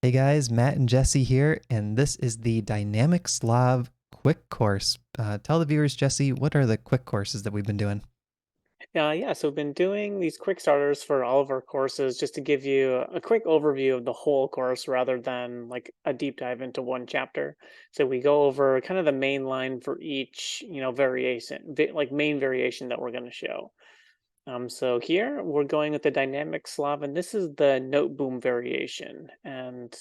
Hey guys, Matt and Jesse here, and this is the Dynamic Slav Quick Course. Tell the viewers, Jesse, what are the quick courses that we've been doing? Yeah, so we've been doing these quick starters for all of our courses just to give you a quick overview of the whole course rather than like a deep dive into one chapter. So we go over kind of the main line for each, variation, like main variation that we're going to show. So here we're going with the dynamic Slav, and this is the Noteboom variation. And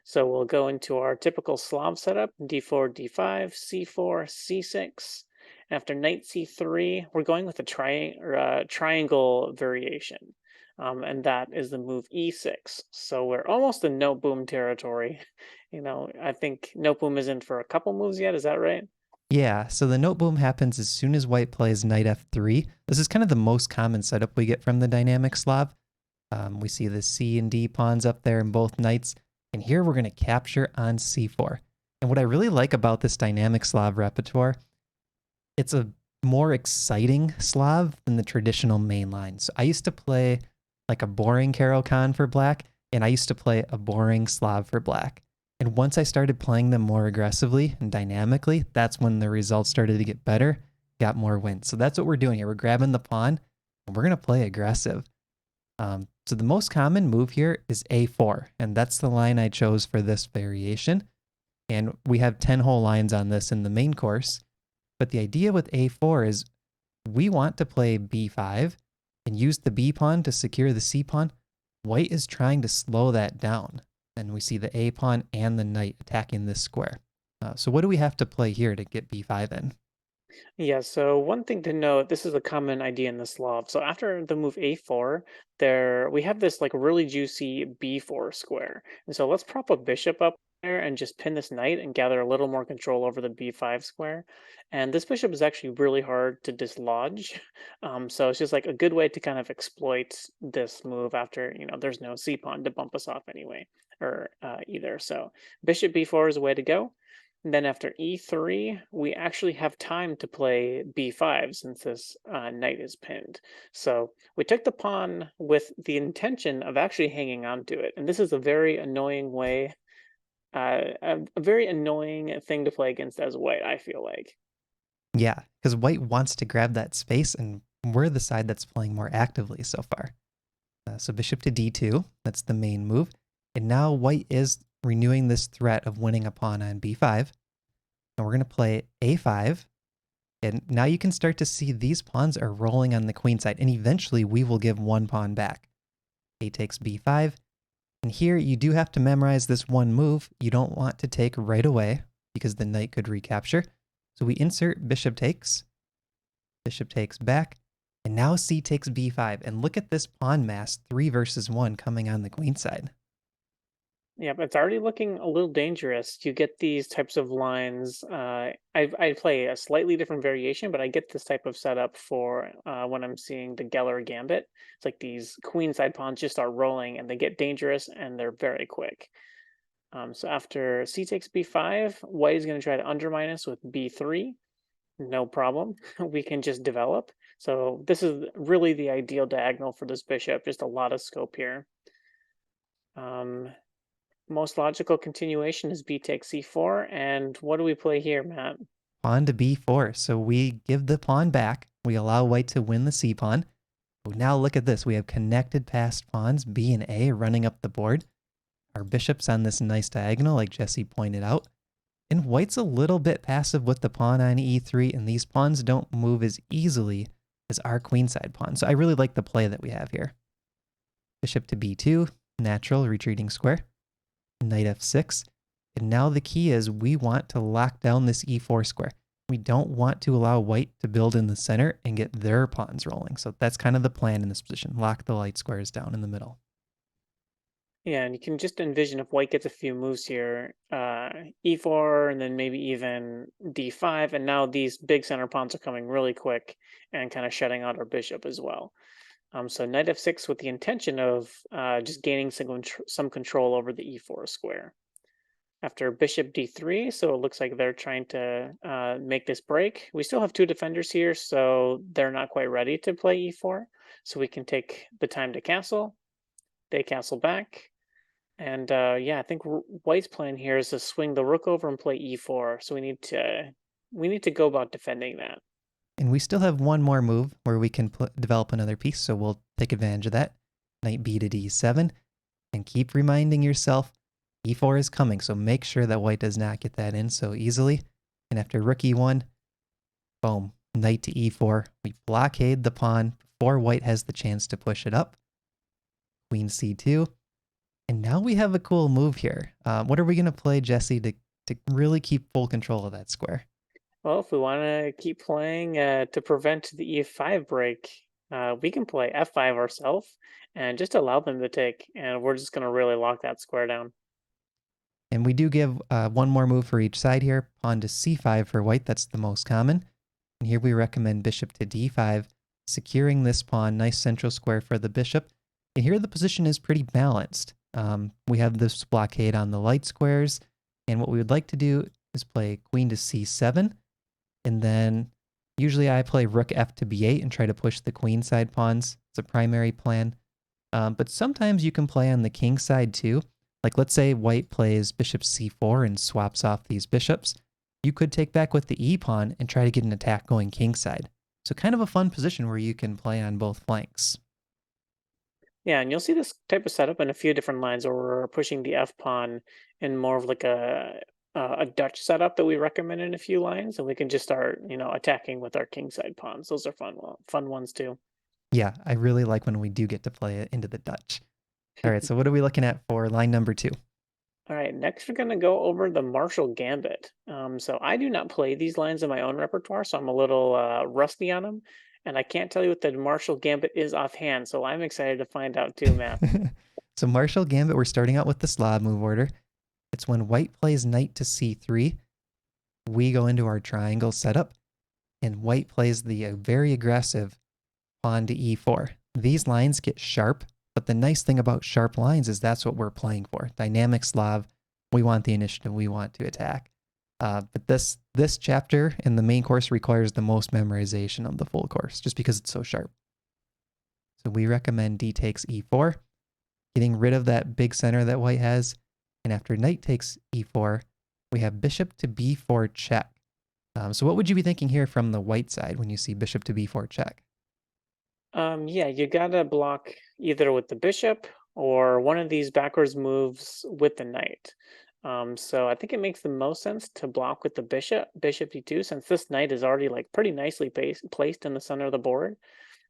so we'll go into our typical Slav setup: d4, d5, c4, c6. After knight c3, we're going with a triangle variation, and that is the move e6. So we're almost in Noteboom territory. I think Noteboom isn't for a couple moves yet. Is that right? Yeah, so the note boom happens as soon as white plays knight f3. This is kind of the most common setup we get from the Dynamic Slav. We see the c and d pawns up there in both knights, and here we're going to capture on c4. And what I really like about this Dynamic Slav repertoire, it's a more exciting Slav than the traditional main line. So I used to play like a boring Carol Khan for black, and I used to play a boring Slav for black. And once I started playing them more aggressively and dynamically, that's when the results started to get better, got more wins. So that's what we're doing here. We're grabbing the pawn, and we're going to play aggressive. So the most common move here is a4, and that's the line I chose for this variation. And we have 10 whole lines on this in the main course. But the idea with a4 is we want to play b5 and use the b pawn to secure the c pawn. White is trying to slow that down. And we see the a pawn and the knight attacking this square. So what do we have to play here to get b5 in? Yeah, so one thing to note, this is a common idea in the Slav. So after the move a4, there we have this like really juicy b4 square. And so let's prop a bishop up there and just pin this knight and gather a little more control over the b5 square. And this bishop is actually really hard to dislodge. So it's just like a good way to kind of exploit this move after, there's no c pawn to bump us off anyway, or either. So bishop b4 is a way to go. And then after e3, we actually have time to play b5 since this knight is pinned. So we took the pawn with the intention of actually hanging on to it. And this is a very annoying way, a very annoying thing to play against as white, I feel like. Yeah, because white wants to grab that space, and we're the side that's playing more actively so far. So bishop to d2, that's the main move. And now white is renewing this threat of winning a pawn on b5. And we're going to play a5. And now you can start to see these pawns are rolling on the queen side, and eventually we will give one pawn back. A takes b5. And here you do have to memorize this one move you don't want to take right away because the knight could recapture. So we insert bishop takes back, and now c takes b5. And look at this pawn mass, 3 versus 1 coming on the queen side. Yeah, but it's already looking a little dangerous. You get these types of lines. I play a slightly different variation, but I get this type of setup for when I'm seeing the Geller Gambit. It's like these queenside pawns just start rolling, and they get dangerous, and they're very quick. So after c takes b5, white is going to try to undermine us with b3. No problem. We can just develop. So this is really the ideal diagonal for this bishop. Just a lot of scope here. Um, Most logical continuation is b takes c4. And what do we play here, Matt? Pawn to b4. So we give the pawn back. We allow white to win the c pawn. But now look at this. We have connected passed pawns, b and a, running up the board. Our bishop's on this nice diagonal, like Jesse pointed out. And white's a little bit passive with the pawn on e3, and these pawns don't move as easily as our queenside pawn. So I really like the play that we have here. Bishop to b2, natural retreating square. Knight f6. And now the key is we want to lock down this e4 square. We don't want to allow white to build in the center and get their pawns rolling. So that's kind of the plan in this position. Lock the light squares down in the middle. Yeah, and you can just envision if white gets a few moves here, e4, and then maybe even d5, and now these big center pawns are coming really quick and kind of shutting out our bishop as well. So knight f6 with the intention of just gaining some control over the e4 square. After bishop d3, so it looks like they're trying to make this break. We still have two defenders here, so they're not quite ready to play e4. So we can take the time to castle. They castle back. And yeah, I think White's plan here is to swing the rook over and play e4. So we need to go about defending that. And we still have one more move where we can develop another piece, so we'll take advantage of that. Knight b to d7, and keep reminding yourself e4 is coming, so make sure that white does not get that in so easily. And after rook e1, boom, knight to e4. We blockade the pawn before white has the chance to push it up. Queen c2. And now we have a cool move here. What are we going to play, Jesse, to really keep full control of that square? Well, if we want to keep playing to prevent the e5 break, we can play f5 ourselves and just allow them to take. And we're just going to really lock that square down. And we do give one more move for each side here. Pawn to c5 for white, that's the most common. And here we recommend bishop to d5, securing this pawn, nice central square for the bishop. And here the position is pretty balanced. We have this blockade on the light squares, and what we would like to do is play queen to c7, and then usually I play rook f to b8 and try to push the queen side pawns. It's a primary plan. But sometimes you can play on the king side too. Like let's say white plays bishop c4 and swaps off these bishops. You could take back with the e pawn and try to get an attack going king side. So kind of a fun position where you can play on both flanks. Yeah, and you'll see this type of setup in a few different lines where we're pushing the f pawn in more of like a Dutch setup that we recommend in a few lines, and we can just start, attacking with our king side pawns. Those are fun ones too. Yeah, I really like when we do get to play it into the Dutch. All right, so what are we looking at for line number 2? All right, next we're going to go over the Marshall Gambit. So I do not play these lines in my own repertoire, so I'm a little rusty on them, and I can't tell you what the Marshall Gambit is offhand. So I'm excited to find out too, Matt. So Marshall Gambit, we're starting out with the Slav move order. It's when white plays knight to c3, we go into our triangle setup, and white plays the very aggressive pawn to e4. These lines get sharp, but the nice thing about sharp lines is that's what we're playing for. Dynamic Slav, we want the initiative, we want to attack. But this chapter in the main course requires the most memorization of the full course, just because it's so sharp. So we recommend d takes e4, getting rid of that big center that white has. And after knight takes e4, we have bishop to b4 check. So what would you be thinking here from the white side when you see bishop to b4 check? Yeah, you gotta block either with the bishop or one of these backwards moves with the knight. So I think it makes the most sense to block with the bishop d2, since this knight is already like pretty nicely placed in the center of the board.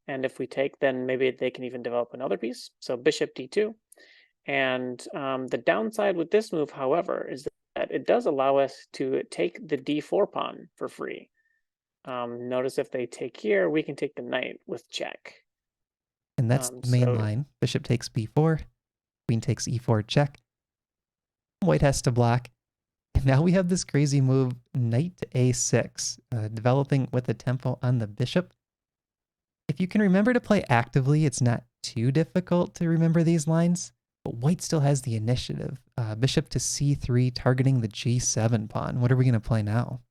And if we take, then maybe they can even develop another piece. So bishop d2. And the downside with this move, however, is that it does allow us to take the d4 pawn for free. Notice if they take here, we can take the knight with check. And that's the main line. Bishop takes b4, queen takes e4 check. White has to block. And now we have this crazy move, knight to a6, developing with a tempo on the bishop. If you can remember to play actively, it's not too difficult to remember these lines, but white still has the initiative. Bishop to c3, targeting the g7 pawn. What are we going to play now?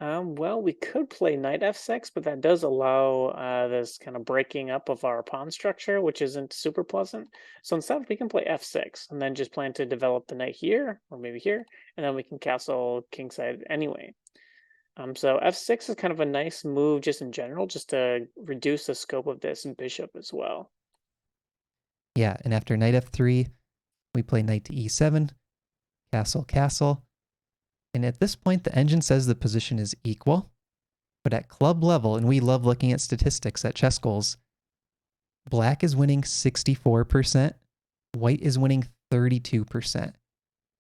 Well, we could play knight f6, but that does allow this kind of breaking up of our pawn structure, which isn't super pleasant. So instead, we can play f6 and then just plan to develop the knight here or maybe here, and then we can castle kingside anyway. So f6 is kind of a nice move just in general, just to reduce the scope of this bishop as well. Yeah, and after knight f3, we play knight to e7, castle, castle. And at this point, the engine says the position is equal. But at club level, and we love looking at statistics at ChessGoals, black is winning 64%, white is winning 32%.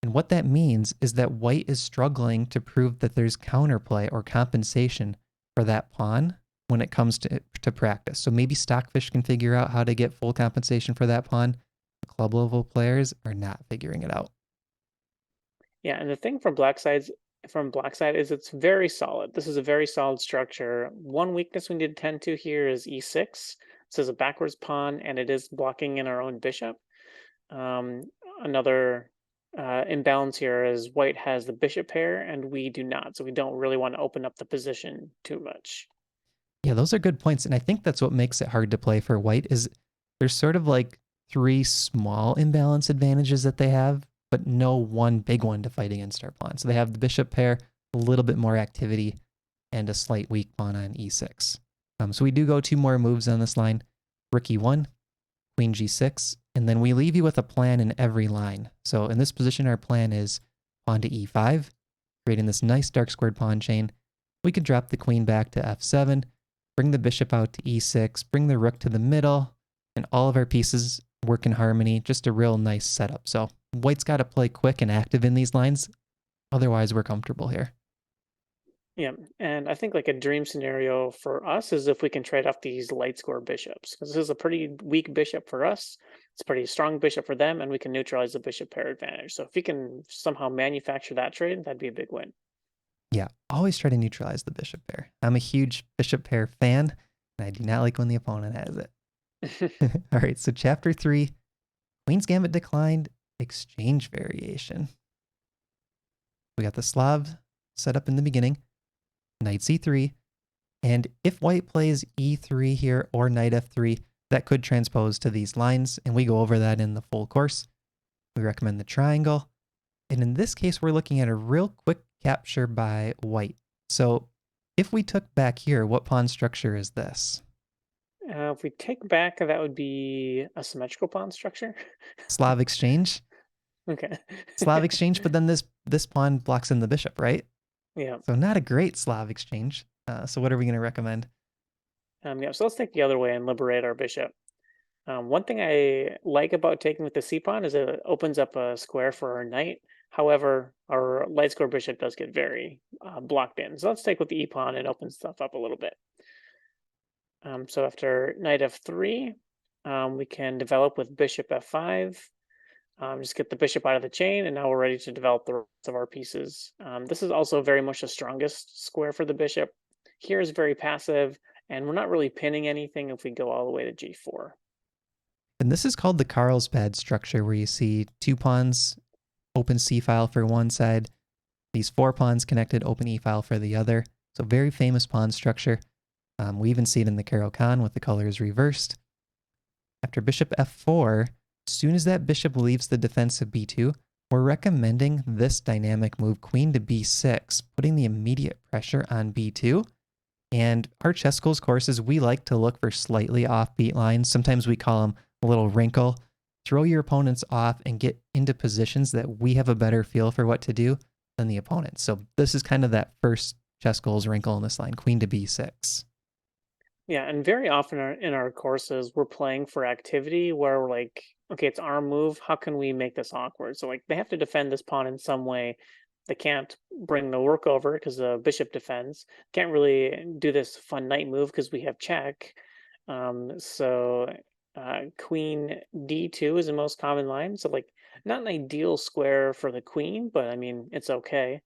And what that means is that white is struggling to prove that there's counterplay or compensation for that pawn when it comes to practice. So maybe Stockfish can figure out how to get full compensation for that pawn. Club level players are not figuring it out. Yeah, and the thing from black side is it's very solid. This is a very solid structure. One weakness we need to tend to here is e6. This is a backwards pawn, and it is blocking in our own bishop. Another imbalance here is white has the bishop pair, and we do not. So we don't really want to open up the position too much. Yeah, those are good points. And I think that's what makes it hard to play for white is there's sort of like three small imbalance advantages that they have, but no one big one to fight against our pawn. So they have the bishop pair, a little bit more activity, and a slight weak pawn on e6. So we do go 2 more moves on this line. Rook e1, queen g6, and then we leave you with a plan in every line. So in this position, our plan is pawn to e5, creating this nice dark squared pawn chain. We could drop the queen back to f7, bring the bishop out to e6, bring the rook to the middle, and all of our pieces work in harmony. Just a real nice setup. So white's got to play quick and active in these lines. Otherwise, we're comfortable here. Yeah, and I think like a dream scenario for us is if we can trade off these light score bishops, because this is a pretty weak bishop for us. It's a pretty strong bishop for them, and we can neutralize the bishop pair advantage. So if we can somehow manufacture that trade, that'd be a big win. Yeah, always try to neutralize the bishop pair. I'm a huge bishop pair fan, and I do not like when the opponent has it. All right, so chapter 3, Queen's Gambit declined, exchange variation. We got the Slav set up in the beginning, knight c3, and if white plays e3 here or knight f3, that could transpose to these lines, and we go over that in the full course. We recommend the triangle, and in this case, we're looking at a real quick capture by white. So if we took back here, what pawn structure is this? If we take back, that would be a symmetrical pawn structure. Slav Exchange? Okay. Slav Exchange, but then this pawn blocks in the bishop, right? Yeah. So not a great Slav Exchange. So what are we going to recommend? Yeah, so let's take the other way and liberate our bishop. One thing I like about taking with the c-pawn is it opens up a square for our knight. However, our light square bishop does get very blocked in. So let's take with the e-pawn and open stuff up a little bit. So after knight f3, we can develop with bishop f5. Just get the bishop out of the chain, and now we're ready to develop the rest of our pieces. This is also very much the strongest square for the bishop. Here is very passive, and we're not really pinning anything if we go all the way to g4. And this is called the Carlsbad structure, where you see 2 pawns, open C file for one side, these 4 pawns connected, open E file for the other. So very famous pawn structure. We even see it in the Caro-Kann with the colors reversed. After bishop f4, as soon as that bishop leaves the defense of b2, we're recommending this dynamic move, queen to b6, putting the immediate pressure on b2. And our ChessGoals courses, we like to look for slightly offbeat lines. Sometimes we call them a little wrinkle. Throw your opponents off and get into positions that we have a better feel for what to do than the opponent. So this is kind of that first ChessGoals wrinkle in this line, queen to b6. Yeah, and very often in our courses, we're playing for activity where we're like, okay, it's our move. How can we make this awkward? So like they have to defend this pawn in some way. They can't bring the work over because the bishop defends. Can't really do this fun knight move because we have check. So queen d2 is the most common line. So like not an ideal square for the queen, but I mean, it's okay.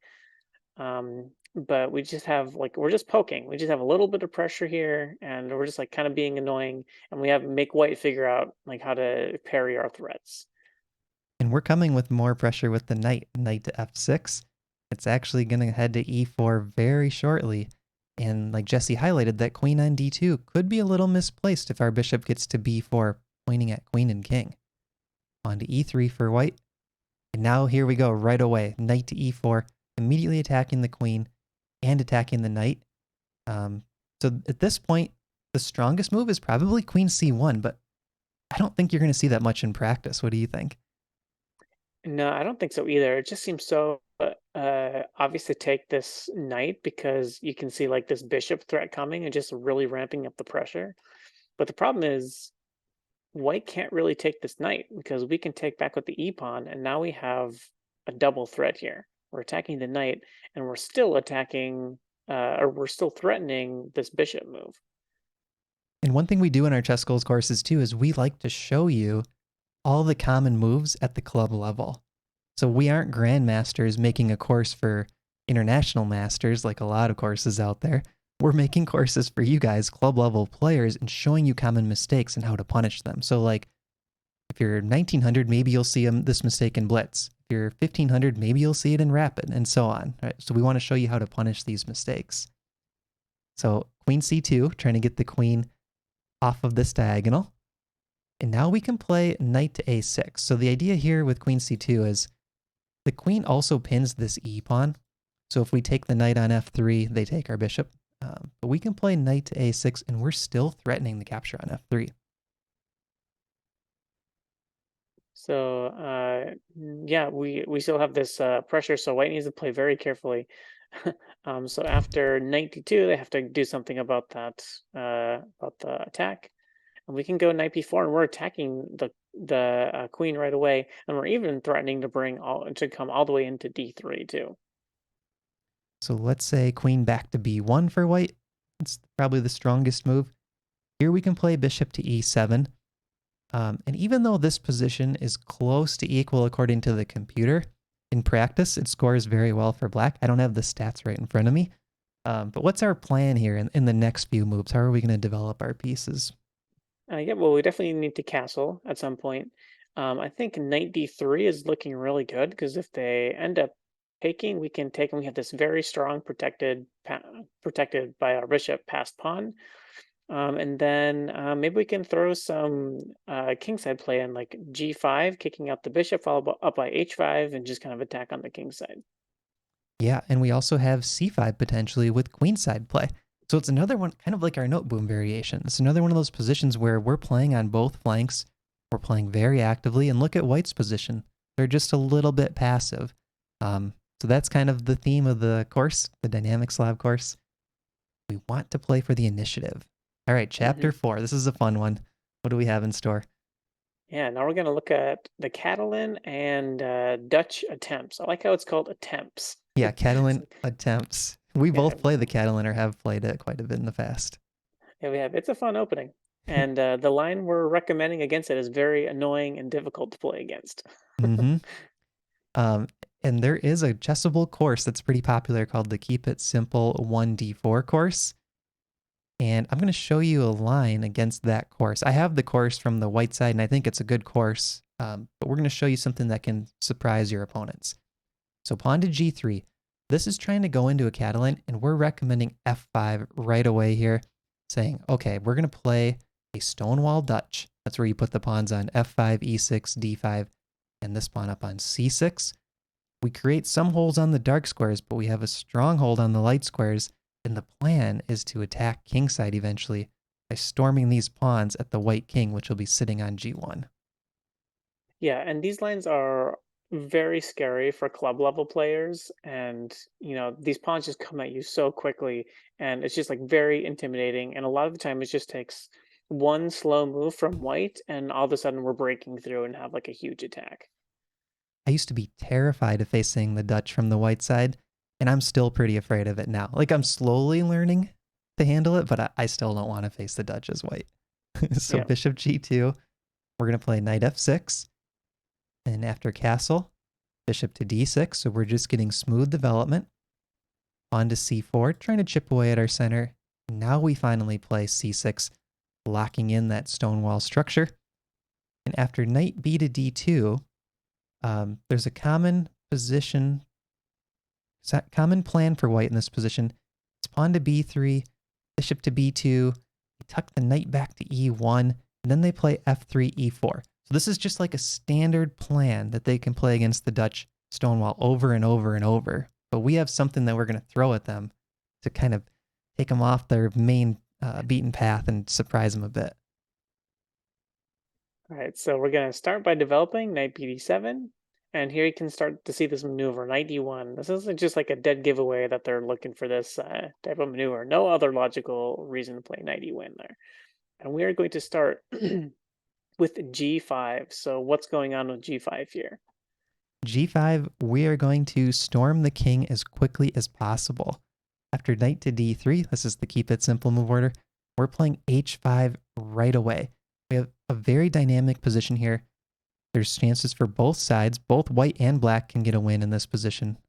But we just have like we're just poking. We just have a little bit of pressure here, and we're just like kind of being annoying, and we have make white figure out like how to parry our threats. And we're coming with more pressure with the knight to f6. It's actually going to head to e4 very shortly. And like Jesse highlighted, that queen on d2 could be a little misplaced if our bishop gets to b4, pointing at queen and king. On to e3 for white. And now here we go right away. Knight to e4, immediately attacking the queen and attacking the knight. So at this point, the strongest move is probably queen c1, but I don't think you're going to see that much in practice. What do you think? No, I don't think so either. It just seems so obvious to take this knight because you can see like this bishop threat coming and just really ramping up the pressure. But the problem is white can't really take this knight because we can take back with the e-pawn, and now we have a double threat here. We're attacking the knight, and we're still attacking, or we're still threatening this bishop move. And one thing we do in our ChessGoals courses too is we like to show you all the common moves at the club level. So we aren't grandmasters making a course for international masters like a lot of courses out there. We're making courses for you guys, club level players, and showing you common mistakes and how to punish them. So like if you're 1900, maybe you'll see this mistake in Blitz. If you're 1500, maybe you'll see it in Rapid, and so on. Right? So we want to show you how to punish these mistakes. So queen c2, trying to get the queen off of this diagonal. And now we can play knight to a6. So the idea here with queen c2 is the queen also pins this e pawn. So if we take the knight on f3, they take our bishop. But we can play knight to a6, and we're still threatening the capture on f3. So yeah, we still have this pressure, so white needs to play very carefully. So after knight d2, they have to do something about that, about the attack. And we can go knight b4, and we're attacking the queen right away, and we're even threatening to come all the way into d3 too. So let's say queen back to b1 for white. It's probably the strongest move. Here we can play bishop to e7. And even though this position is close to equal according to the computer, in practice, it scores very well for black. I don't have the stats right in front of me. But what's our plan here in the next few moves? How are we going to develop our pieces? Yeah, well, we definitely need to castle at some point. I think knight d3 is looking really good because if they end up taking, we can take, and we have this very strong protected by our bishop passed pawn. And then maybe we can throw some kingside play in like g5, kicking out the bishop, followed up by h5, and just kind of attack on the king side. Yeah, and we also have c5 potentially with queenside play. So it's another one, kind of like our Noteboom variation. It's another one of those positions where we're playing on both flanks. We're playing very actively, and look at white's position. They're just a little bit passive. So that's kind of the theme of the course, the dynamic Slav course. We want to play for the initiative. All right, chapter 4. This is a fun one. What do we have in store? Yeah, now we're going to look at the Catalan and Dutch attempts. I like how it's called attempts. Yeah, Catalan attempts. We Yeah, both play the Catalan or have played it quite a bit in the past. yeah, we have. It's a fun opening. And the line we're recommending against it is very annoying and difficult to play against. Mm-hmm. And there is a chessable course that's pretty popular called the Keep It Simple 1d4 course. And I'm going to show you a line against that course. I have the course from the white side, and I think it's a good course. But we're going to show you something that can surprise your opponents. So pawn to g3. This is trying to go into a Catalan, and we're recommending f5 right away here, saying, okay, we're going to play a Stonewall Dutch. That's where you put the pawns on f5, e6, d5, and this pawn up on c6. We create some holes on the dark squares, but we have a strong hold on the light squares, and the plan is to attack kingside eventually by storming these pawns at the white king, which will be sitting on g1. Yeah, and these lines are very scary for club level players, and these pawns just come at you so quickly, and it's just like very intimidating, and a lot of the time it just takes one slow move from white, and all of a sudden we're breaking through and have like a huge attack. I used to be terrified of facing the Dutch from the white side, and I'm still pretty afraid of it now. Like, I'm slowly learning to handle it, but I still don't want to face the Dutch as white. So Yeah. bishop g2, we're going to play knight f6, and after castle, bishop to d6, so we're just getting smooth development. Pawn to c4, trying to chip away at our center. Now we finally play c6, locking in that Stonewall structure. And after knight b to d2, there's a common plan for white in this position. It's pawn to b3, bishop to b2, they tuck the knight back to e1, and then they play f3, e4. So this is just like a standard plan that they can play against the Dutch Stonewall over and over and over. But we have something that we're going to throw at them to kind of take them off their main beaten path and surprise them a bit. All right, so we're going to start by developing knight bd7, and here you can start to see this maneuver, knight d1. This is just like a dead giveaway that they're looking for this type of maneuver. No other logical reason to play knight e1 there. And we are going to start with g5. So what's going on with g5 here? G5, we are going to storm the king as quickly as possible. After knight to d3, this is the keep it simple move order, we're playing h5 right away. We have a very dynamic position here. There's chances for both sides. Both white and black can get a win in this position.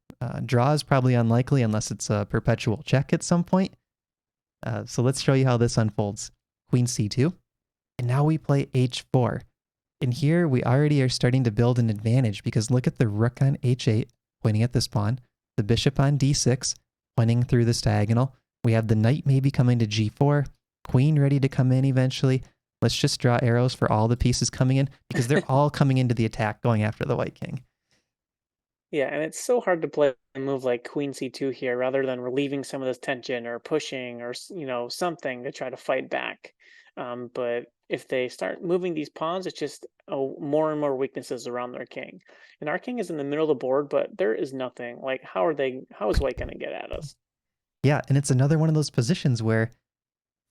Draw is probably unlikely unless it's a perpetual check at some point. So let's show you how this unfolds. Queen c2, and now we play h4. And here we already are starting to build an advantage because look at the rook on h8 pointing at this pawn, the bishop on d6 pointing through this diagonal. We have the knight maybe coming to g4, queen ready to come in eventually. Let's just draw arrows for all the pieces coming in because they're all coming into the attack going after the white king. Yeah, and it's so hard to play a move like Queen C2 here rather than relieving some of this tension or pushing or something to try to fight back. But if they start moving these pawns, it's just more and more weaknesses around their king. And our king is in the middle of the board, but there is nothing. Like, how is white going to get at us? Yeah, and it's another one of those positions where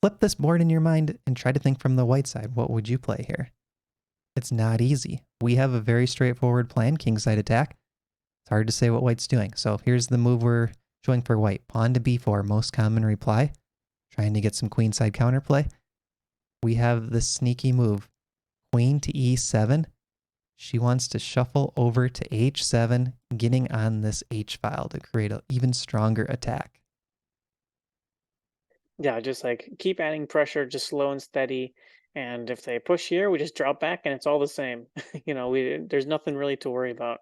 flip this board in your mind and try to think from the white side. What would you play here? It's not easy. We have a very straightforward plan, kingside attack. It's hard to say what white's doing. So here's the move we're showing for white. Pawn to b4, most common reply. Trying to get some queenside counterplay. We have this sneaky move. Queen to e7. She wants to shuffle over to h7, getting on this h file to create an even stronger attack. Yeah, just like keep adding pressure, just slow and steady. And if they push here, we just drop back and it's all the same. There's nothing really to worry about.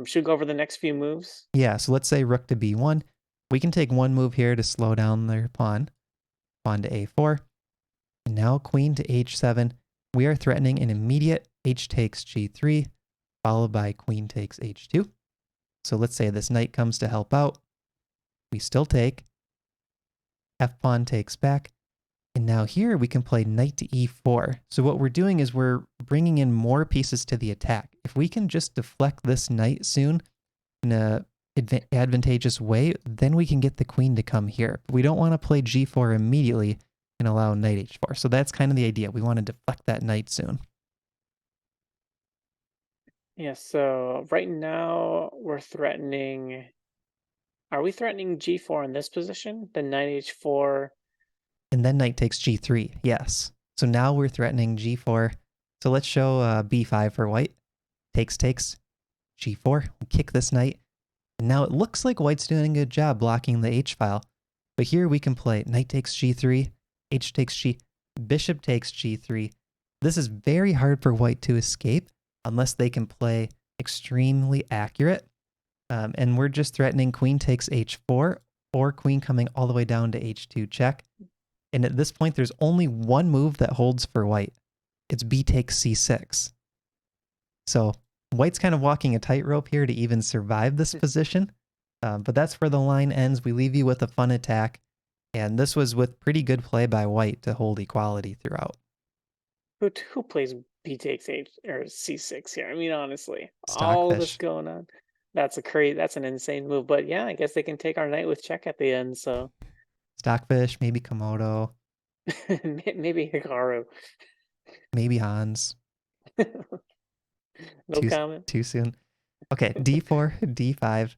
Should we go over the next few moves? Yeah, so let's say rook to b1. We can take one move here to slow down their pawn. Pawn to a4. And now queen to h7. We are threatening an immediate h takes g3, followed by queen takes h2. So let's say this knight comes to help out. We still take. F pawn takes back. And now here we can play knight to e4. So what we're doing is we're bringing in more pieces to the attack. If we can just deflect this knight soon in a advantageous way, then we can get the queen to come here. But we don't want to play g4 immediately and allow knight h4. So that's kind of the idea. We want to deflect that knight soon. Yeah, so right now we're threatening. Are we threatening g4 in this position? Then knight h4. And then knight takes g3. Yes. So now we're threatening g4. So let's show b5 for white. Takes, g4. We kick this knight. And now it looks like white's doing a good job blocking the h file. But here we can play knight takes g3, h takes g, bishop takes g3. This is very hard for white to escape unless they can play extremely accurate. And we're just threatening queen takes h4 or queen coming all the way down to h2 check. And at this point, there's only one move that holds for white. It's b takes c6. So white's kind of walking a tightrope here to even survive this position. But that's where the line ends. We leave you with a fun attack. And this was with pretty good play by white to hold equality throughout. Who plays b takes h or c6 here? I mean, honestly, all this Stockfish. going on. That's an insane move. But yeah, I guess they can take our knight with check at the end. So Stockfish, maybe Komodo, maybe Hikaru. maybe Hans. No comment. Too soon. Okay, d4, d5,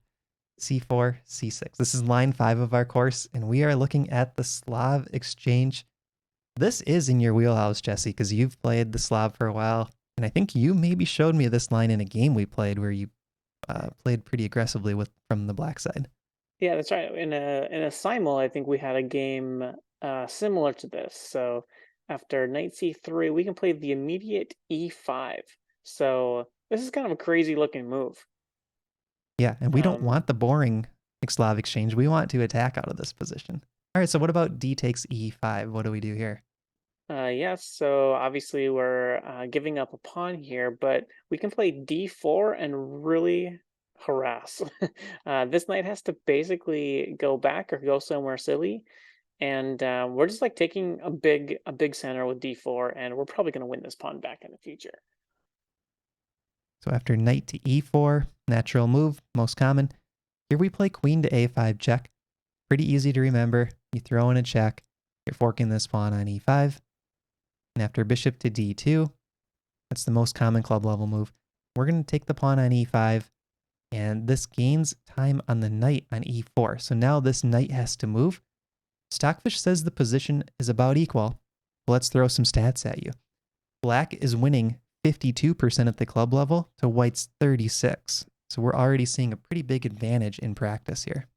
c4, c6. This is line 5 of our course, and we are looking at the Slav Exchange. This is in your wheelhouse, Jesse, because you've played the Slav for a while, and I think you maybe showed me this line in a game we played where you played pretty aggressively from the black side. Yeah, that's right. In a simul, I think we had a game similar to this. So after knight c3, we can play the immediate e5. So this is kind of a crazy looking move. Yeah, and we don't want the boring Slav Exchange. We want to attack out of this position. All right, so what about d takes e5? What do we do here? Yes, so obviously we're giving up a pawn here, but we can play d4 and really harass. This knight has to basically go back or go somewhere silly, and we're just like taking a big center with d4, and we're probably going to win this pawn back in the future. So after knight to e4, natural move, most common. Here we play queen to a5 check. Pretty easy to remember. You throw in a check. You're forking this pawn on e5. And after bishop to d2, that's the most common club level move. We're going to take the pawn on e5, and this gains time on the knight on e4. So now this knight has to move. Stockfish says the position is about equal. Let's throw some stats at you. Black is winning 52% at the club level to white's 36. So we're already seeing a pretty big advantage in practice here.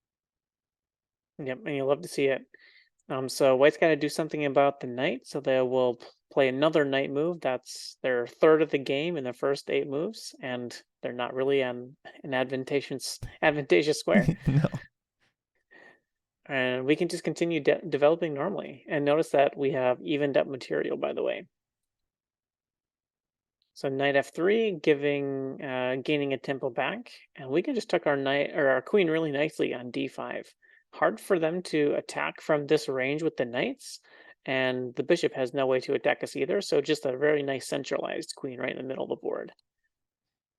Yep, and you'll love to see it. So white's got to do something about the knight, so they will play another knight move. That's their third of the game in the first 8 moves, and they're not really on an advantageous square. No. And we can just continue developing normally. And notice that we have evened up material, by the way. So knight f3, gaining a tempo back, and we can just tuck our knight or our queen really nicely on d5. Hard for them to attack from this range with the knights, and the bishop has no way to attack us either. So just a very nice centralized queen right in the middle of the board.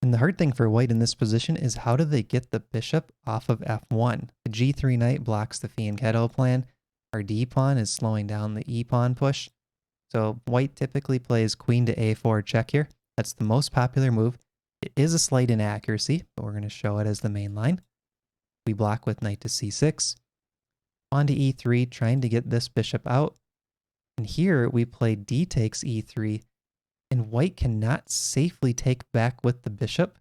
And the hard thing for white in this position is how do they get the bishop off of f1? The g3 knight blocks the fianchetto plan. Our d pawn is slowing down the e pawn push. So white typically plays queen to a4 check here. That's the most popular move. It is a slight inaccuracy, but we're going to show it as the main line. We block with knight to c6. Pawn to e3, trying to get this bishop out. And here we play d takes e3, and white cannot safely take back with the bishop,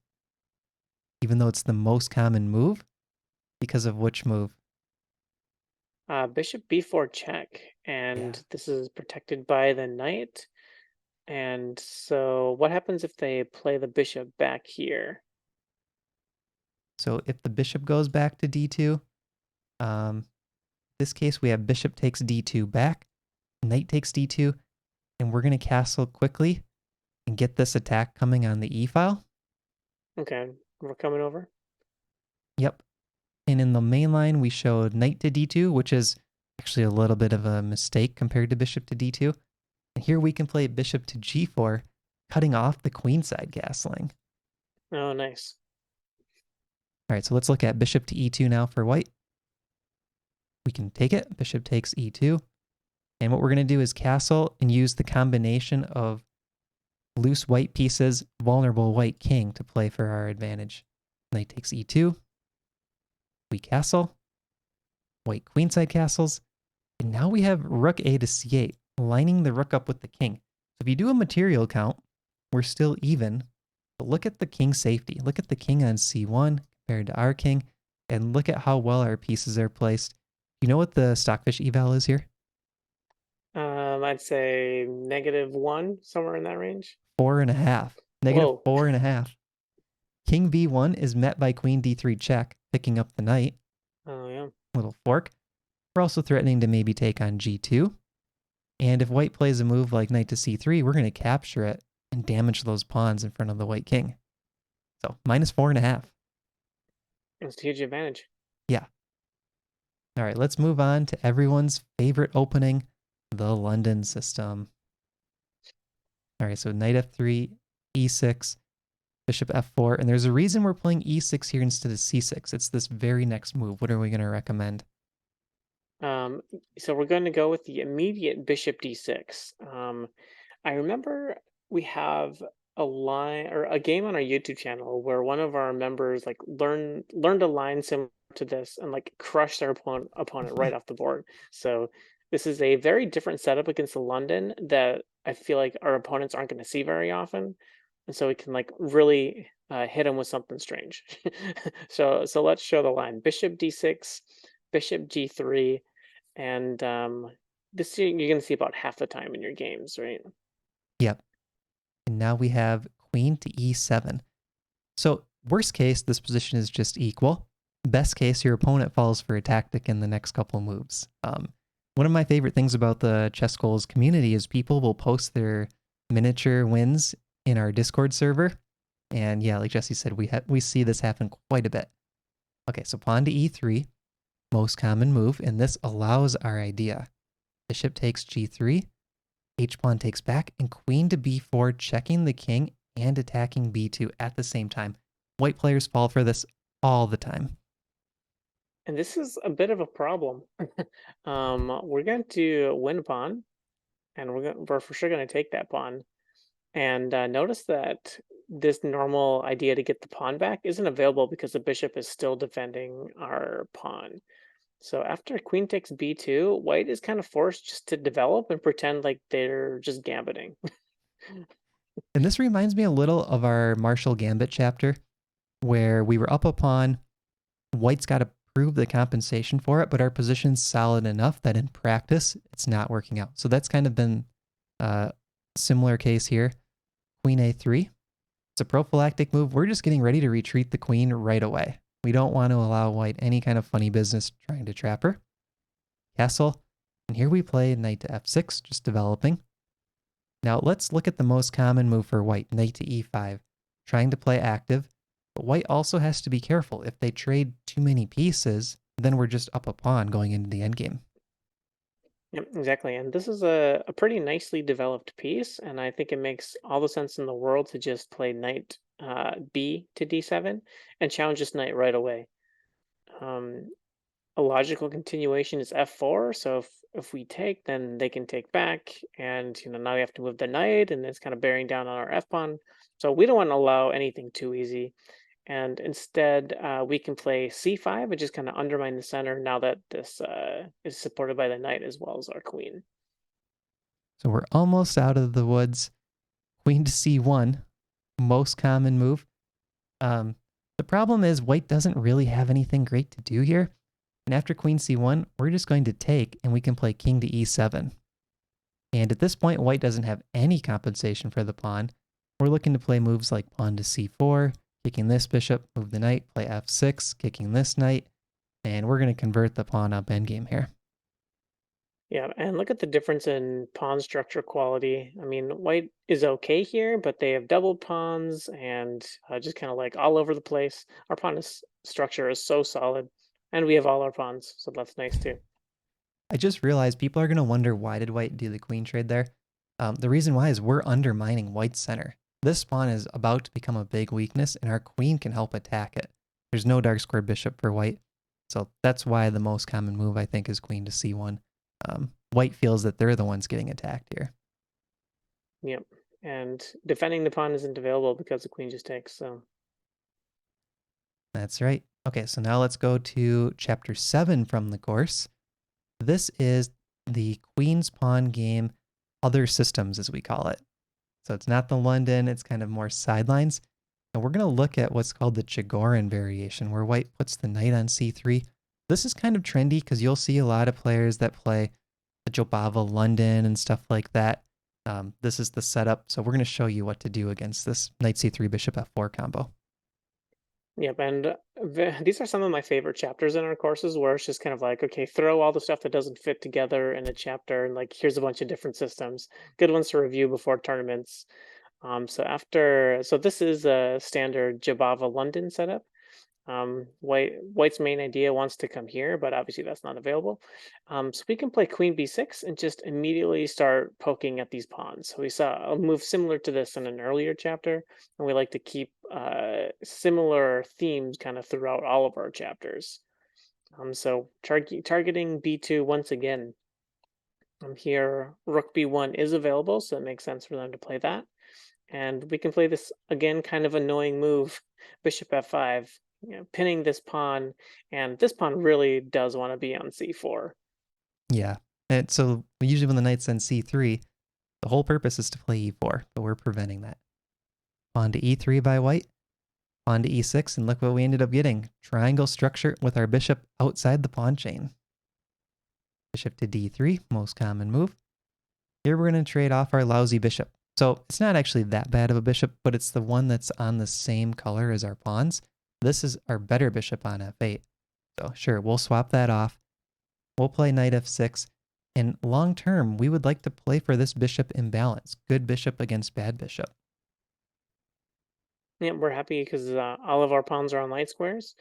even though it's the most common move, because of which move? Bishop b4 check, and this is protected by the knight. And so what happens if they play the bishop back here? So if the bishop goes back to d2, this case we have bishop takes d2 back, knight takes d2, and we're going to castle quickly and get this attack coming on the e-file. Okay, we're coming over. Yep. And in the main line, we showed knight to d2, which is actually a little bit of a mistake compared to bishop to d2. And here we can play bishop to g4, cutting off the queenside castling. Oh, nice. All right, so let's look at bishop to e2 now for white. We can take it. Bishop takes e2. And what we're going to do is castle and use the combination of loose white pieces, vulnerable white king to play for our advantage. Knight takes e2. We castle. White queenside castles. And now we have rook a to c8, lining the rook up with the king. So if you do a material count, we're still even. But look at the king safety. Look at the king on c1 compared to our king. And look at how well our pieces are placed. You know what the stockfish eval is here? I'd say -1, somewhere in that range. 4.5. Negative Whoa. 4.5. King b1 is met by queen d3 check, picking up the knight. Oh, yeah. Little fork. We're also threatening to maybe take on g2. And if white plays a move like knight to c3, we're going to capture it and damage those pawns in front of the white king. So -4.5. It's a huge advantage. Yeah. All right, let's move on to everyone's favorite opening, the London system. All right, so knight f3, e6, bishop f4, and there's a reason we're playing e6 here instead of c6. It's this very next move. What are we going to recommend? So we're going to go with the immediate bishop d6. I remember we have a line or a game on our YouTube channel where one of our members like learned a line similar to this and like crushed their opponent right off the board. So this is a very different setup against the London that I feel like our opponents aren't going to see very often, and so we can like really hit them with something strange. So let's show the line: bishop d6, bishop g3, and this you're going to see about half the time in your games, right? Yep. And now we have queen to e7. So worst case, this position is just equal. Best case, your opponent falls for a tactic in the next couple moves. One of my favorite things about the ChessGoals community is people will post their miniature wins in our Discord server. And yeah, like Jesse said, we see this happen quite a bit. Okay, so pawn to e3, most common move, and this allows our idea. Bishop takes g3, h-pawn takes back, and queen to b4, checking the king and attacking b2 at the same time. White players fall for this all the time. And this is a bit of a problem. We're going to win a pawn, and we're for sure going to take that pawn. And notice that this normal idea to get the pawn back isn't available because the bishop is still defending our pawn. So after queen takes b2, white is kind of forced just to develop and pretend like they're just gambiting. And this reminds me a little of our Marshall Gambit chapter, where we were up a pawn. White's got to prove the compensation for it, but our position's solid enough that in practice, it's not working out. So that's kind of been a similar case here. Queen a3. It's a prophylactic move. We're just getting ready to retreat the queen right away. We don't want to allow white any kind of funny business trying to trap her. castle. And here we play knight to f6, just developing. Now let's look at the most common move for white, knight to e5, trying to play active. But white also has to be careful. If they trade too many pieces, then we're just up a pawn going into the endgame. Yep, exactly. And this is a pretty nicely developed piece, and I think it makes all the sense in the world to just play knight b to d7 and challenge this knight right away. Um, a logical continuation is f4, so if we take, then they can take back, and now we have to move the knight, and it's kind of bearing down on our f pawn. So we don't want to allow anything too easy. And instead, we can play c5 and just kind of undermine the center now that this is supported by the knight as well as our queen. So we're almost out of the woods. Queen to c1, most common move. The problem is white doesn't really have anything great to do here. And after queen c1, we're just going to take, and we can play king to e7. And at this point, white doesn't have any compensation for the pawn. We're looking to play moves like pawn to c4, kicking this bishop, move the knight, play f6, kicking this knight, and we're going to convert the pawn up endgame here. Yeah, and look at the difference in pawn structure quality. I mean, white is okay here, but they have doubled pawns and just kind of like all over the place. Our structure is so solid, and we have all our pawns, so that's nice too. I just realized people are going to wonder, why did white do the queen trade there? The reason why is we're undermining white's center. This pawn is about to become a big weakness, and our queen can help attack it. There's no dark square bishop for white, so that's why the most common move, I think, is queen to c1. White feels that they're the ones getting attacked here. Yep, and defending the pawn isn't available because the queen just takes, so... That's right. Okay, so now let's go to chapter 7 from the course. This is the Queen's Pawn game, other systems as we call it. So it's not the London, it's kind of more sidelines. And we're going to look at what's called the Chigorin variation, where white puts the knight on c3. This is kind of trendy because you'll see a lot of players that play the Jobava London and stuff like that. This is the setup. So we're going to show you what to do against this knight c3, bishop f4 combo. Yep, and these are some of my favorite chapters in our courses, where it's just kind of like, okay, throw all the stuff that doesn't fit together in a chapter, and like, here's a bunch of different systems. Good ones to review before tournaments. So this is a standard Jobava London setup. White's main idea wants to come here, but obviously that's not available. So we can play queen b6 and just immediately start poking at these pawns. So we saw a move similar to this in an earlier chapter, and we like to keep similar themes kind of throughout all of our chapters. So targeting b2 once again. Here, rook b1 is available, so it makes sense for them to play that. And we can play this, again, kind of annoying move, bishop f5, pinning this pawn, and this pawn really does want to be on c4. Yeah, and so usually when the knight's on c3, the whole purpose is to play e4, but we're preventing that. Pawn to e3 by white, pawn to e6, and look what we ended up getting. Triangle structure with our bishop outside the pawn chain. Bishop to d3, most common move. Here we're going to trade off our lousy bishop. So it's not actually that bad of a bishop, but it's the one that's on the same color as our pawns. This is our better bishop on f8. So sure, we'll swap that off. We'll play knight f6. And long term, we would like to play for this bishop imbalance. Good bishop against bad bishop. Yeah, we're happy because all of our pawns are on light squares,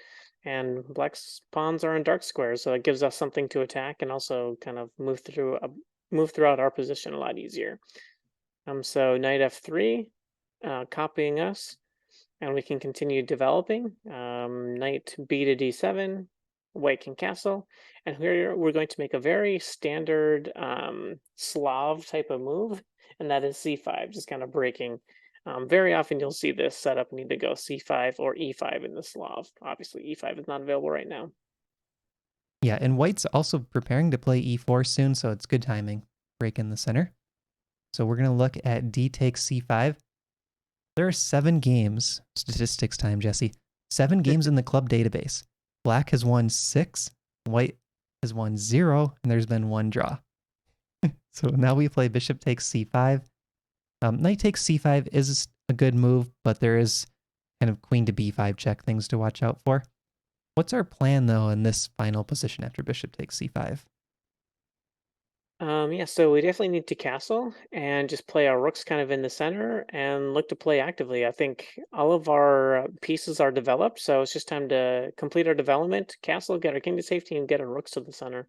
and black's pawns are on dark squares. So it gives us something to attack and also kind of move throughout our position a lot easier. So knight f3, copying us, and we can continue developing. Knight b to d7, white can castle, and here we're going to make a very standard Slav type of move, and that is c5, just kind of breaking. Very often you'll see this setup need to go c5 or e5 in the Slav. Obviously, e5 is not available right now. Yeah, and white's also preparing to play e4 soon, so it's good timing. Break in the center. So we're going to look at d takes c5. There are 7 games, statistics time, Jesse. 7 games in the club database. Black has won 6, white has won 0, and there's been 1 draw. So now we play bishop takes c5. Knight takes c5 is a good move, but there is kind of queen to b5 check things to watch out for. What's our plan, though, in this final position after bishop takes c5? Yeah, so we definitely need to castle and just play our rooks kind of in the center and look to play actively. I think all of our pieces are developed, so it's just time to complete our development, castle, get our king to safety, and get our rooks to the center.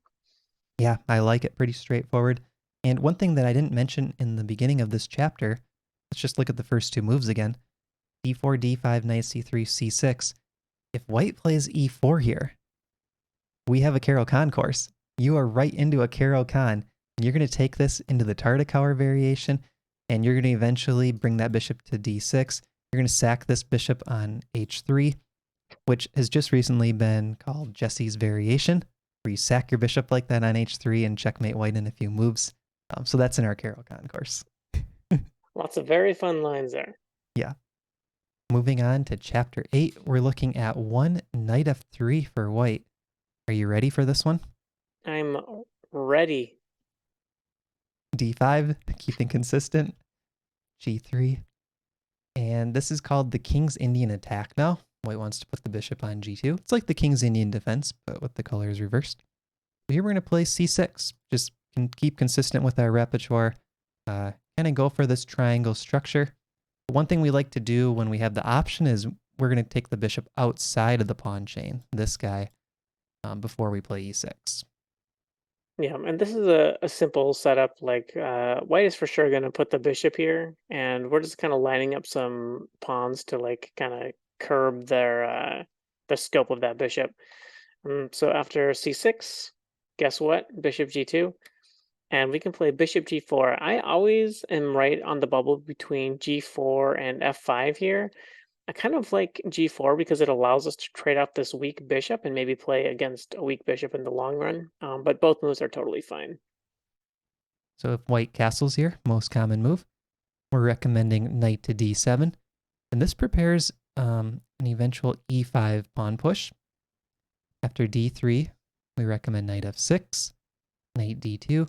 Yeah, I like it. Pretty straightforward. And one thing that I didn't mention in the beginning of this chapter, let's just look at the first two moves again. D4, D5, knight C3, C6. If white plays E4 here, we have a Caro-Kann course. You are right into a Caro-Kann. And you're going to take this into the Tartakower variation, and you're going to eventually bring that bishop to D6. You're going to sack this bishop on H3, which has just recently been called Jesse's variation, where you sack your bishop like that on H3 and checkmate white in a few moves. So that's in our Caro-Kann course. Lots of very fun lines there. Yeah. Moving on to chapter 8, we're looking at one knight F3 for white. Are you ready for this one? I'm ready. D5, keeping consistent. G3. And this is called the King's Indian attack now. White wants to put the bishop on G2. It's like the King's Indian defense, but with the colors reversed. So here we're going to play C6. Just keep consistent with our repertoire. Kind of go for this triangle structure. One thing we like to do when we have the option is we're going to take the bishop outside of the pawn chain, this guy, before we play E6. Yeah, and this is a simple setup. Like white is for sure going to put the bishop here, and we're just kind of lining up some pawns to like kind of curb their the scope of that bishop. So after c6, guess what? Bishop g2, and we can play bishop g4. I always am right on the bubble between g4 and f5 here. I kind of like g4 because it allows us to trade off this weak bishop and maybe play against a weak bishop in the long run. But both moves are totally fine. So if white castles here, most common move, we're recommending knight to d7. And this prepares an eventual e5 pawn push. After d3, we recommend knight f6, knight d2,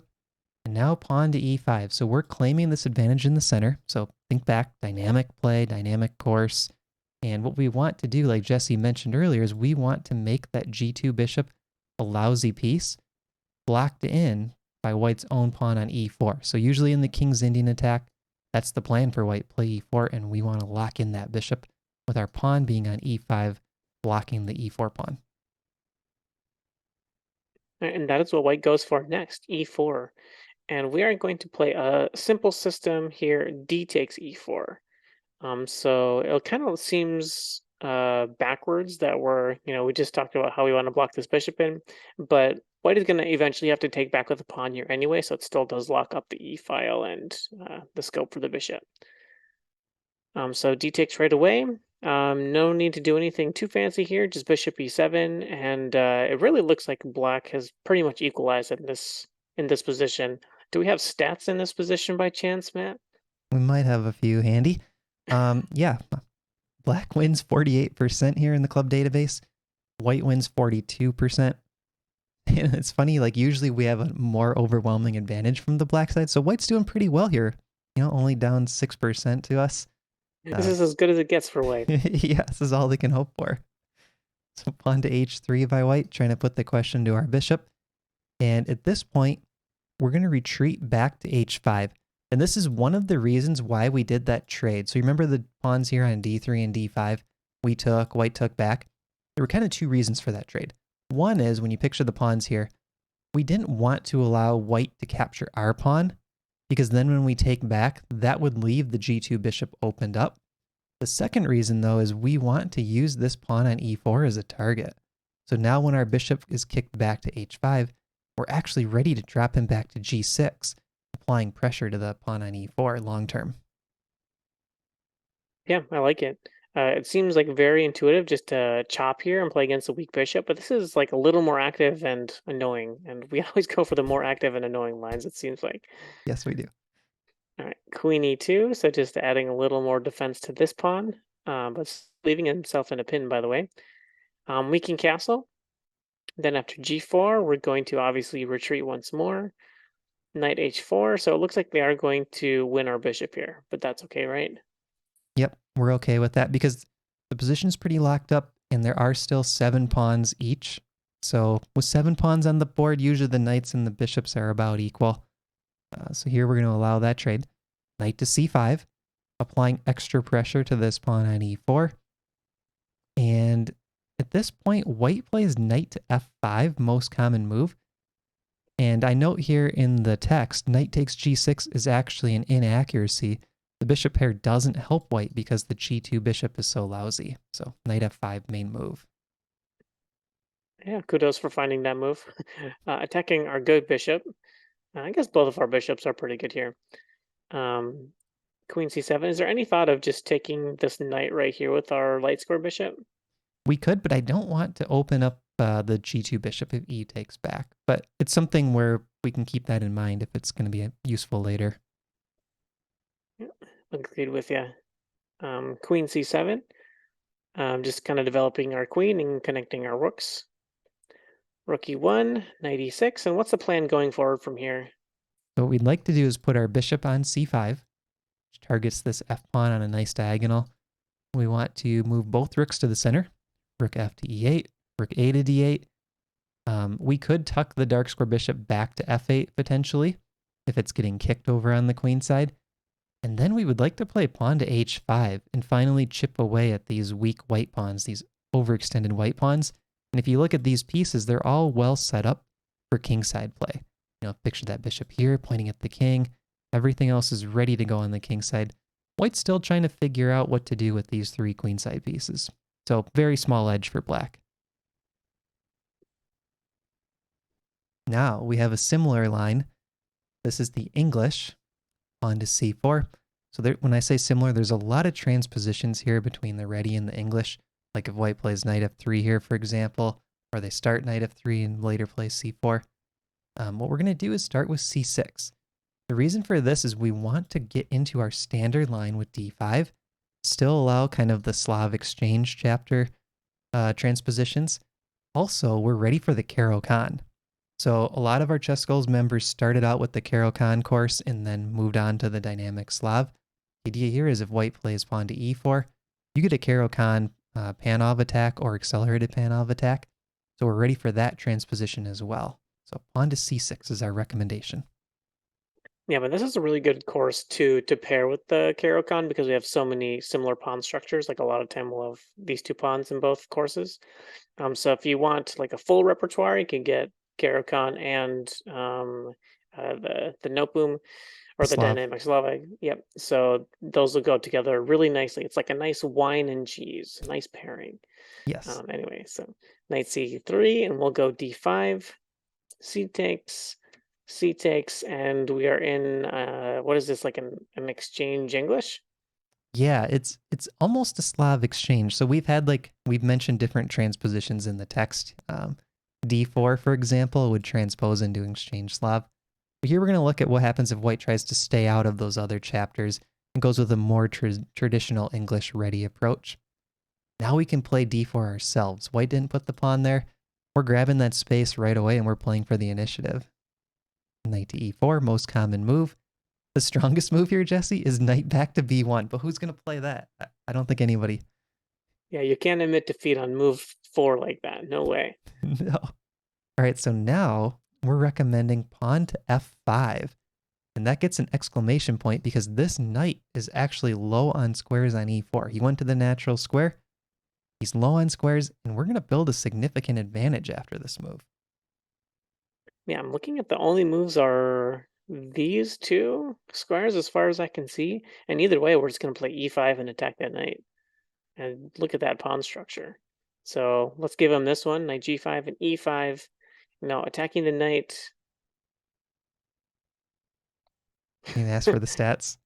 and now pawn to e5. So we're claiming this advantage in the center. So think back, dynamic play, dynamic course. And what we want to do, like Jesse mentioned earlier, is we want to make that g2 bishop a lousy piece, blocked in by white's own pawn on e4. So usually in the King's Indian attack, that's the plan for white, play e4, and we want to lock in that bishop with our pawn being on e5, blocking the e4 pawn. And that is what white goes for next, e4. And we are going to play a simple system here, d takes e4. So it kind of seems backwards that we just talked about how we want to block this bishop in, but white is going to eventually have to take back with the pawn here anyway, so it still does lock up the e file and the scope for the bishop. So d takes right away. No need to do anything too fancy here, just bishop e7, and it really looks like black has pretty much equalized in this position. Do we have stats in this position by chance, Matt? We might have a few handy. Yeah, black wins 48% here in the club database. White wins 42%. And it's funny, like usually we have a more overwhelming advantage from the black side. So white's doing pretty well here. Only down 6% to us. This is as good as it gets for white. Yeah, this is all they can hope for. So pawn to h3 by white, trying to put the question to our bishop. And at this point, we're going to retreat back to h5. And this is one of the reasons why we did that trade. So you remember the pawns here on d3 and d5 we took, white took back? There were kind of two reasons for that trade. One is when you picture the pawns here, we didn't want to allow white to capture our pawn, because then when we take back, that would leave the g2 bishop opened up. The second reason, though, is we want to use this pawn on e4 as a target. So now when our bishop is kicked back to h5, we're actually ready to drop him back to g6, applying pressure to the pawn on e4 long term. Yeah, I like it. It seems like very intuitive just to chop here and play against a weak bishop, but this is like a little more active and annoying, and we always go for the more active and annoying lines, it seems like. Yes, we do. All right, queen e2, so just adding a little more defense to this pawn, but leaving himself in a pin, by the way. We can castle. Then after g4, we're going to obviously retreat once more. Knight h4, so it looks like they are going to win our bishop here, but that's okay, right? Yep, we're okay with that because the position's pretty locked up and there are still 7 pawns each. So with 7 pawns on the board, usually the knights and the bishops are about equal. So here we're going to allow that trade. Knight to c5, applying extra pressure to this pawn on e4. And at this point, white plays knight to f5, most common move. And I note here in the text, knight takes g6 is actually an inaccuracy. The bishop pair doesn't help white because the g2 bishop is so lousy. So knight f5, main move. Yeah, kudos for finding that move. Attacking our good bishop. I guess both of our bishops are pretty good here. Um, Queen c7. Is there any thought of just taking this knight right here with our light square bishop? We could, but I don't want to open up the g2 bishop if e takes back. But it's something where we can keep that in mind if it's going to be useful later. Yeah, agreed with you. Queen c7. Just kind of developing our queen and connecting our rooks. Rook e1, knight e6. And what's the plan going forward from here? So what we'd like to do is put our bishop on c5, which targets this f-pawn on a nice diagonal. We want to move both rooks to the center. Rook f to e8, rook a to d8. We could tuck the dark square bishop back to f8 potentially, if it's getting kicked over on the queen side. And then we would like to play pawn to h5 and finally chip away at these weak white pawns, these overextended white pawns. And if you look at these pieces, they're all well set up for kingside play. You know, picture that bishop here pointing at the king. Everything else is ready to go on the king side. White's still trying to figure out what to do with these three queenside pieces. So very small edge for black. Now we have a similar line. This is the English pawn to c4. So there, when I say similar, there's a lot of transpositions here between the Reti and the English. Like if white plays knight f3 here, for example, or they start knight f3 and later play c4. What we're going to do is start with c6. The reason for this is we want to get into our standard line with d5, still allow kind of the Slav Exchange chapter transpositions. Also, we're ready for the Caro-Kann. So a lot of our ChessGoals members started out with the Caro-Kann course and then moved on to the dynamic Slav. The idea here is if white plays pawn to e4, you get a Caro-Kann Panov attack or accelerated Panov attack. So we're ready for that transposition as well. So pawn to c6 is our recommendation. Yeah, but this is a really good course to pair with the Caro-Kann because we have so many similar pawn structures. Like a lot of time we'll have these two pawns in both courses. So if you want like a full repertoire, you can get Caro-Kann and the Noteboom or the Slav. dynamic Slavic. Yep. So those will go together really nicely. It's like a nice wine and cheese, nice pairing. Yes. Anyway, so knight c3, and we'll go d5, c takes, and we are in what is this, like an exchange English? Yeah, it's almost a Slav exchange. So we've mentioned different transpositions in the text. D4, for example, would transpose into exchange Slav. But here we're going to look at what happens if white tries to stay out of those other chapters and goes with a more traditional English Reti approach. Now we can play D4 ourselves. White didn't put the pawn there. We're grabbing that space right away and we're playing for the initiative. Knight to E4, most common move. The strongest move here, Jesse, is knight back to B1. But who's going to play that? I don't think anybody. Yeah, you can't admit defeat on move 4 like that. No way. No. All right, so now we're recommending pawn to F5. And that gets an exclamation point because this knight is actually low on squares on E4. He went to the natural square. He's low on squares, and we're going to build a significant advantage after this move. Yeah, I'm looking at the only moves are these two squares as far as I can see. And either way, we're just going to play E5 and attack that knight. And look at that pawn structure. So let's give him this one, knight G5 and E5. Now attacking the knight. You can ask for the stats.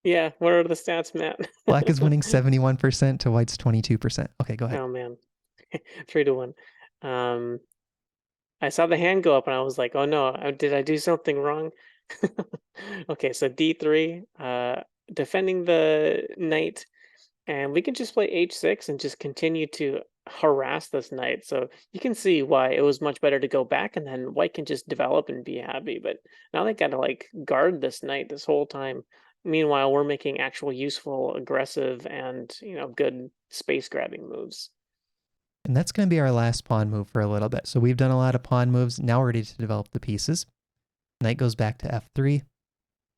Yeah, what are the stats, Matt? Black is winning 71% to white's 22%. Okay, go ahead. Oh man, 3-1. Um, I saw the hand go up and I was like, oh no, did I do something wrong? Okay, so D3, defending the knight, and we can just play H6 and just continue to harass this knight. So you can see why it was much better to go back and then white can just develop and be happy. But now they got to like guard this knight this whole time. Meanwhile, we're making actual useful, aggressive, and good space grabbing moves. And that's going to be our last pawn move for a little bit. So we've done a lot of pawn moves. Now we're ready to develop the pieces. Knight goes back to F3.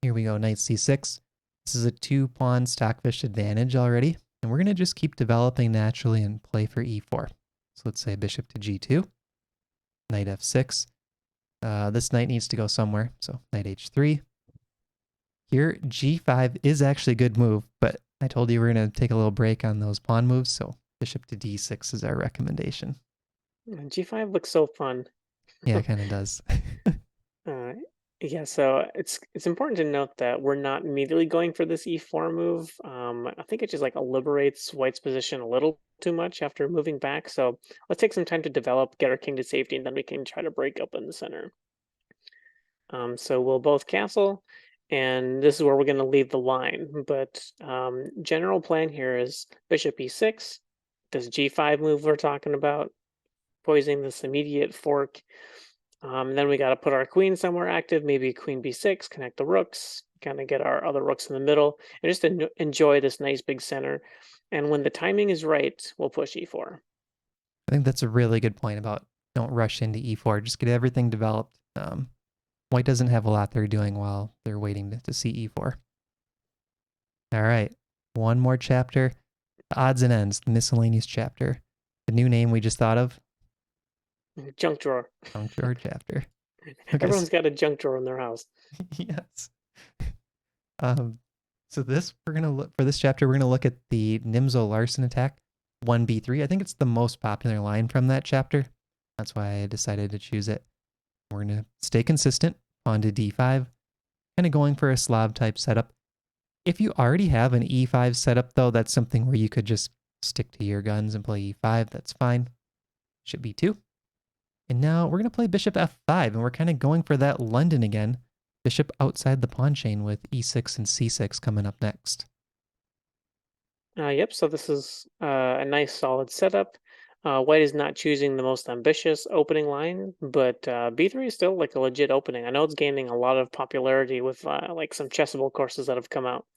Here we go, knight c6. This is a 2-pawn stockfish advantage already, and we're going to just keep developing naturally and play for e4. So let's say bishop to g2, knight f6. This knight needs to go somewhere, so knight h3. Here, g5 is actually a good move, but I told you we're going to take a little break on those pawn moves, so bishop to d6 is our recommendation. G5 looks so fun. Yeah, it kind of does. Uh, yeah, so it's important to note that we're not immediately going for this e4 move. I think it just like liberates White's position a little too much after moving back. So let's take some time to develop, get our king to safety, and then we can try to break up in the center. So we'll both castle, and this is where we're going to leave the line. But general plan here is bishop e6, this g5 move we're talking about, poisoning this immediate fork. Then we got to put our queen somewhere active, maybe queen b6, connect the rooks, kind of get our other rooks in the middle, and just enjoy this nice big center. And when the timing is right, we'll push e4. I think that's a really good point about don't rush into e4. Just get everything developed. White doesn't have a lot they're doing while they're waiting to see e4. All right, one more chapter. The odds and ends, the miscellaneous chapter. The new name we just thought of. Junk drawer. Junk drawer chapter. Okay. Everyone's got a junk drawer in their house. Yes. So for this chapter, we're gonna look at the Nimzo-Larsen attack, 1b3. I think it's the most popular line from that chapter. That's why I decided to choose it. We're gonna stay consistent, pawn to d5, kind of going for a Slav type setup. If you already have an e5 setup though, that's something where you could just stick to your guns and play e5. That's fine. Bishop b2. And now we're gonna play bishop f5, and we're kind of going for that London again. Bishop outside the pawn chain with e6 and c6 coming up next. Yep, so this is a nice solid setup. White is not choosing the most ambitious opening line, but b3 is still like a legit opening. I know it's gaining a lot of popularity with like some chessable courses that have come out.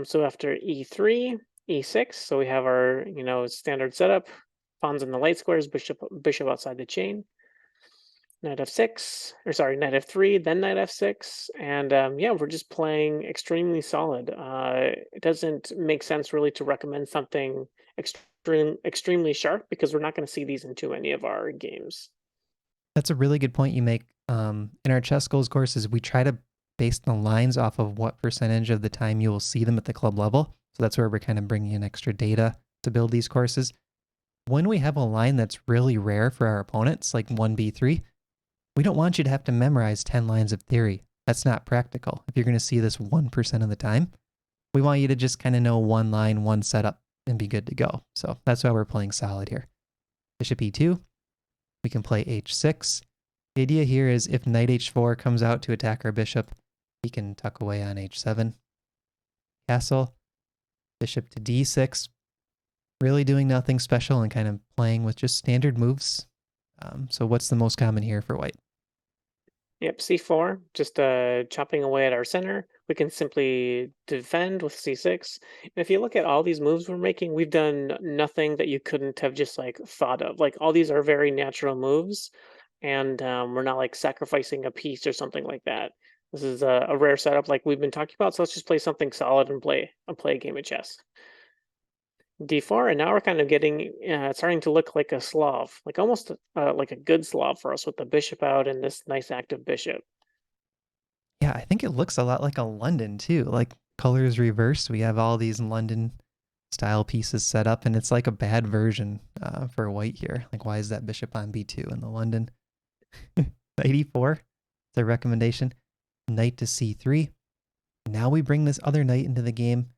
So after e3, e6, so we have our standard setup. Pawns in the light squares, bishop outside the chain. Knight f6, or sorry, knight f3, then knight f6, and yeah, we're just playing extremely solid. It doesn't make sense really to recommend something extremely sharp because we're not going to see these in too many of our games. That's a really good point you make. In our ChessGoals courses, we try to base the lines off of what percentage of the time you will see them at the club level. So that's where we're kind of bringing in extra data to build these courses. When we have a line that's really rare for our opponents, like 1b3, we don't want you to have to memorize 10 lines of theory. That's not practical. If you're going to see this 1% of the time, we want you to just kind of know one line, one setup, and be good to go. So that's why we're playing solid here. Bishop e2. We can play h6. The idea here is if knight h4 comes out to attack our bishop, he can tuck away on h7. Castle. Bishop to d6. Really doing nothing special and kind of playing with just standard moves. So what's the most common here for white? Yep, c4, just chopping away at our center. We can simply defend with c6. And if you look at all these moves we're making, we've done nothing that you couldn't have just like thought of. Like all these are very natural moves, and we're not like sacrificing a piece or something like that. This is a rare setup like we've been talking about, so let's just play something solid and play a game of chess. d4, and now we're kind of getting starting to look like a Slav, like almost like a good Slav for us with the bishop out and this nice active bishop. Yeah, I think it looks a lot like a London too. Like colors reversed. We have all these London style pieces set up, and it's like a bad version for white here. Like, why is that bishop on b2 in the London? Knight e4, it's a recommendation. Knight to c3. Now we bring this other knight into the game.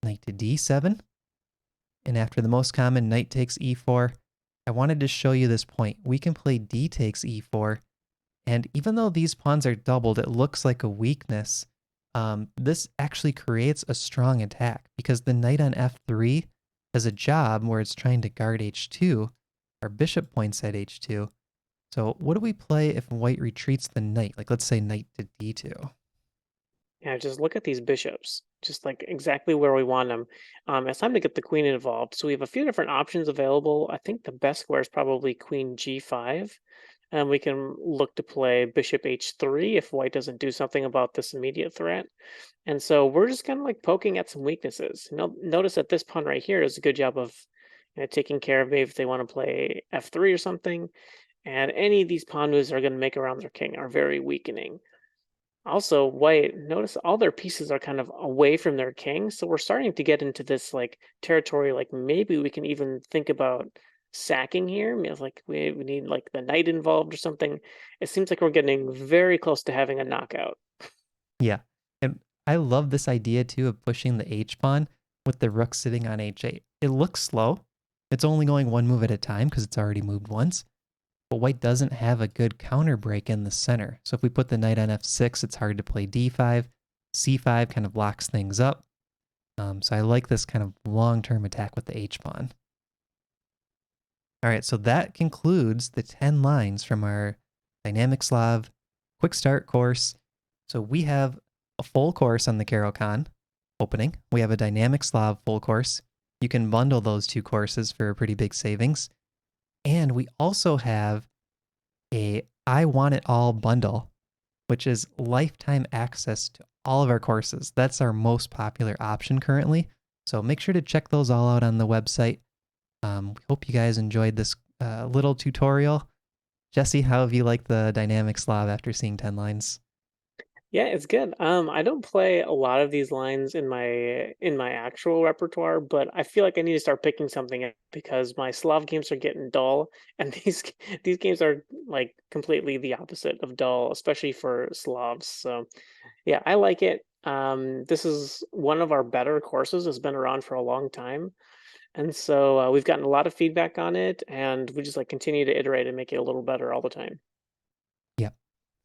Knight to d7. And after the most common knight takes e4, I wanted to show you this point. We can play d takes e4, and even though these pawns are doubled, it looks like a weakness. This actually creates a strong attack because the knight on f3 has a job where it's trying to guard h2. Our bishop points at h2. So what do we play if white retreats the knight? Like let's say knight to d2. Yeah, just look at these bishops, just like exactly where we want them. It's time to get the queen involved. So we have a few different options available. I think the best square is probably queen g5. And we can look to play bishop h3 if white doesn't do something about this immediate threat. And so we're just kind of like poking at some weaknesses. Notice that this pawn right here does a good job of taking care of me if they want to play f3 or something. And any of these pawn moves are going to make around their king are very weakening. Also, white, notice all their pieces are kind of away from their king. So we're starting to get into this like territory, like maybe we can even think about sacking here. I mean, it's like we need like the knight involved or something. It seems like we're getting very close to having a knockout. Yeah. And I love this idea too of pushing the H pawn with the rook sitting on H8. It looks slow. It's only going one move at a time because it's already moved once. But white doesn't have a good counter break in the center. So if we put the knight on F6, it's hard to play D5. C5 kind of locks things up. So I like this kind of long-term attack with the H pawn. All right, so that concludes the 10 lines from our Dynamic Slav Quick Start course. So we have a full course on the Caro-Kann opening. We have a Dynamic Slav full course. You can bundle those two courses for a pretty big savings. And we also have a I Want It All bundle, which is lifetime access to all of our courses. That's our most popular option currently. So make sure to check those all out on the website. We hope you guys enjoyed this little tutorial. Jesse, how have you liked the Dynamic Slav after seeing 10 lines? Yeah, it's good. I don't play a lot of these lines in my actual repertoire, but I feel like I need to start picking something up because my Slav games are getting dull, and these games are like completely the opposite of dull, especially for Slavs. So yeah, I like it. This is one of our better courses. It's been around for a long time, and so we've gotten a lot of feedback on it, and we just like continue to iterate and make it a little better all the time. Yep.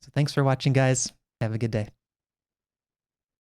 So thanks for watching, guys. Have a good day.